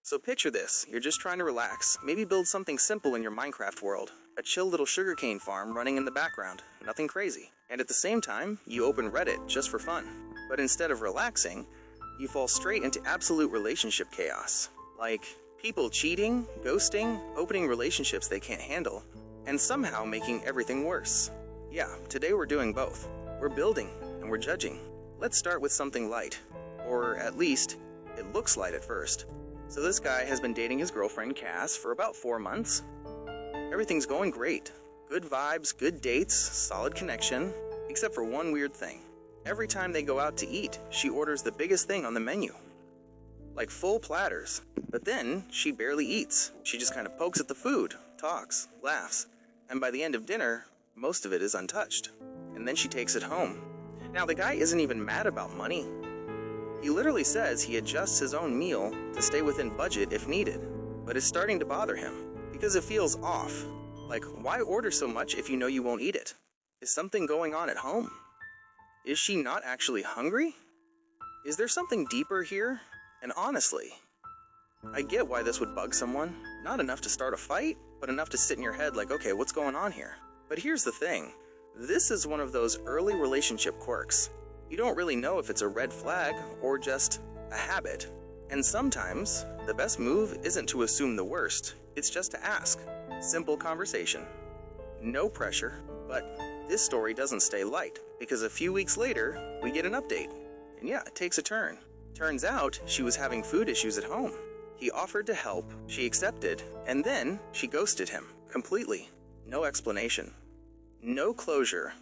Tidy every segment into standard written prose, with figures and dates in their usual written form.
So picture this, you're just trying to relax, maybe build something simple in your Minecraft world. A chill little sugarcane farm running in the background, nothing crazy. And at the same time, you open Reddit just for fun. But instead of relaxing, you fall straight into absolute relationship chaos. Like, people cheating, ghosting, opening relationships they can't handle, and somehow making everything worse. Yeah, today we're doing both. We're building, and we're judging. Let's start with something light. Or at least, it looks light at first. So this guy has been dating his girlfriend, Cass, for about 4 months. Everything's going great. Good vibes, good dates, solid connection, except for one weird thing. Every time they go out to eat, she orders the biggest thing on the menu. Like full platters. But then, she barely eats. She just kind of pokes at the food, talks, laughs, and by the end of dinner, most of it is untouched. And then she takes it home. Now, the guy isn't even mad about money. He literally says he adjusts his own meal to stay within budget if needed, but it's starting to bother him because it feels off. Like, why order so much if you know you won't eat it? Is something going on at home? Is she not actually hungry? Is there something deeper here? And honestly, I get why this would bug someone. Not enough to start a fight, but enough to sit in your head like, okay, what's going on here? But here's the thing. This is one of those early relationship quirks. You don't really know if it's a red flag or just a habit. And sometimes, the best move isn't to assume the worst, it's just to ask. Simple conversation. No pressure, but this story doesn't stay light, because a few weeks later, we get an update. And yeah, it takes a turn. Turns out, she was having food issues at home. He offered to help, she accepted, and then she ghosted him, completely. No explanation. No closure.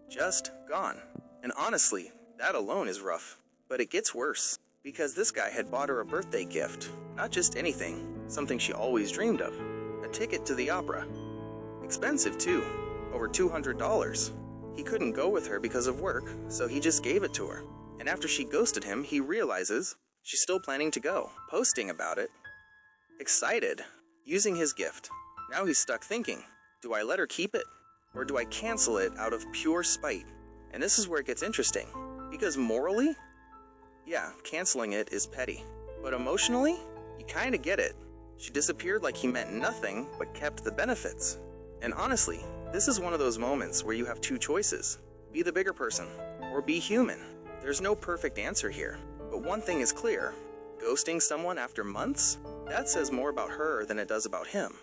Just gone. And honestly, that alone is rough. But it gets worse, because this guy had bought her a birthday gift. Not just anything, something she always dreamed of. A ticket to the opera. Expensive too, over $200. He couldn't go with her because of work, so he just gave it to her. And after she ghosted him, he realizes she's still planning to go, posting about it. Excited, using his gift. Now he's stuck thinking, do I let her keep it? Or do I cancel it out of pure spite? And this is where it gets interesting, because morally, yeah, canceling it is petty. But emotionally, you kinda get it. She disappeared like he meant nothing, but kept the benefits. And honestly, this is one of those moments where you have two choices. Be the bigger person, or be human. There's no perfect answer here, but one thing is clear. Ghosting someone after months? That says more about her than it does about him.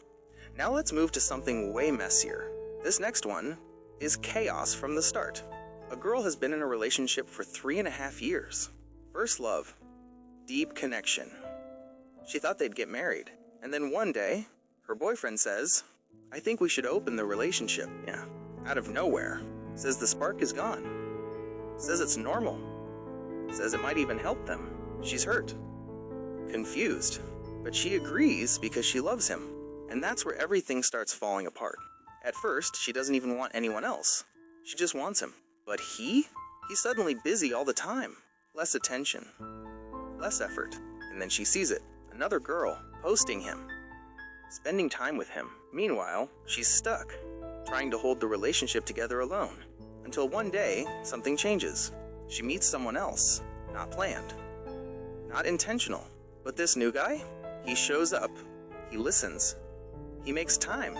Now let's move to something way messier. This next one is chaos from the start. A girl has been in a relationship for 3.5 years. First love. Deep connection. She thought they'd get married. And then one day, her boyfriend says, I think we should open the relationship. Yeah, out of nowhere. Says the spark is gone. Says it's normal. Says it might even help them. She's hurt. Confused. But she agrees because she loves him. And that's where everything starts falling apart. At first, she doesn't even want anyone else. She just wants him. But he's suddenly busy all the time. Less attention. Less effort. And then she sees it. Another girl, posting him. Spending time with him. Meanwhile, she's stuck. Trying to hold the relationship together alone. Until one day, something changes. She meets someone else. Not planned. Not intentional. But this new guy? He shows up. He listens. He makes time.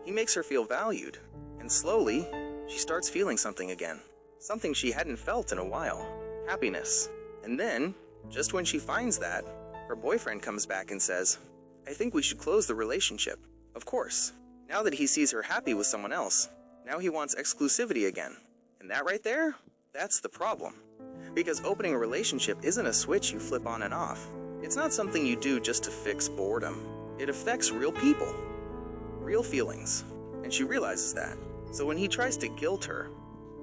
He makes her feel valued. And slowly, she starts feeling something again. Something she hadn't felt in a while. Happiness. And then, just when she finds that, her boyfriend comes back and says, I think we should close the relationship. Of course. Now that he sees her happy with someone else, now he wants exclusivity again. And that right there, that's the problem. Because opening a relationship isn't a switch you flip on and off. It's not something you do just to fix boredom. It affects real people. Real feelings. And she realizes that. So when he tries to guilt her,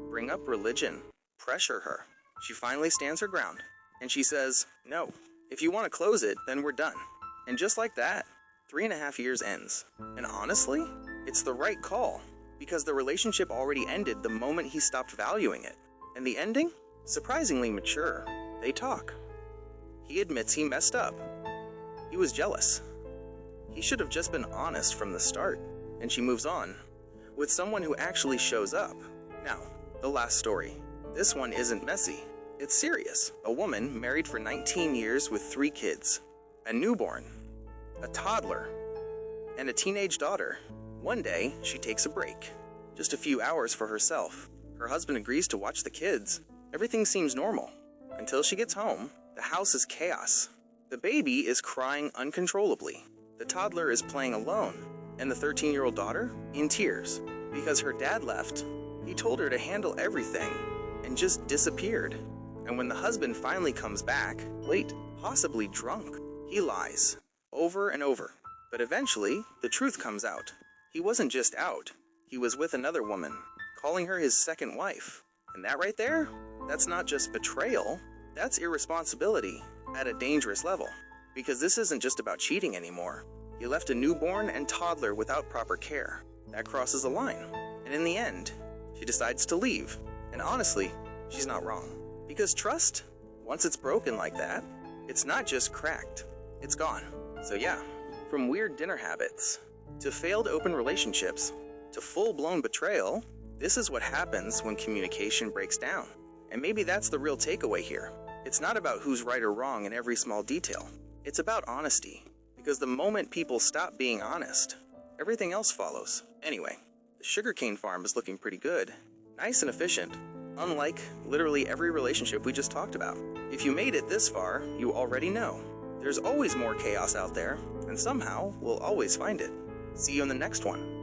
bring up religion, pressure her, she finally stands her ground. And she says, no, if you want to close it, then we're done. And just like that, 3.5 years ends. And honestly, it's the right call. Because the relationship already ended the moment he stopped valuing it. And the ending? Surprisingly mature. They talk. He admits he messed up. He was jealous. He should have just been honest from the start. And she moves on. With someone who actually shows up. Now, the last story. This one isn't messy. It's serious. A woman married for 19 years with 3 kids. a newborn, a toddler, and a teenage daughter. One day, she takes a break. Just a few hours for herself. Her husband agrees to watch the kids. Everything seems normal. Until she gets home, the house is chaos. The baby is crying uncontrollably. The toddler is playing alone, and the 13-year-old daughter in tears because her dad left. He told her to handle everything and just disappeared. And when the husband finally comes back, late, possibly drunk, he lies over and over. But eventually, the truth comes out. He wasn't just out, he was with another woman, calling her his second wife. And that right there, that's not just betrayal, that's irresponsibility at a dangerous level. Because this isn't just about cheating anymore. He left a newborn and toddler without proper care. That crosses a line. And in the end, she decides to leave. And honestly, she's not wrong. Because trust, once it's broken like that, it's not just cracked, it's gone. So yeah, from weird dinner habits, to failed open relationships, to full-blown betrayal, this is what happens when communication breaks down. And maybe that's the real takeaway here. It's not about who's right or wrong in every small detail. It's about honesty. Because the moment people stop being honest, everything else follows. Anyway, the sugarcane farm is looking pretty good. Nice and efficient. Unlike literally every relationship we just talked about. If you made it this far, you already know. There's always more chaos out there, and somehow we'll always find it. See you in the next one.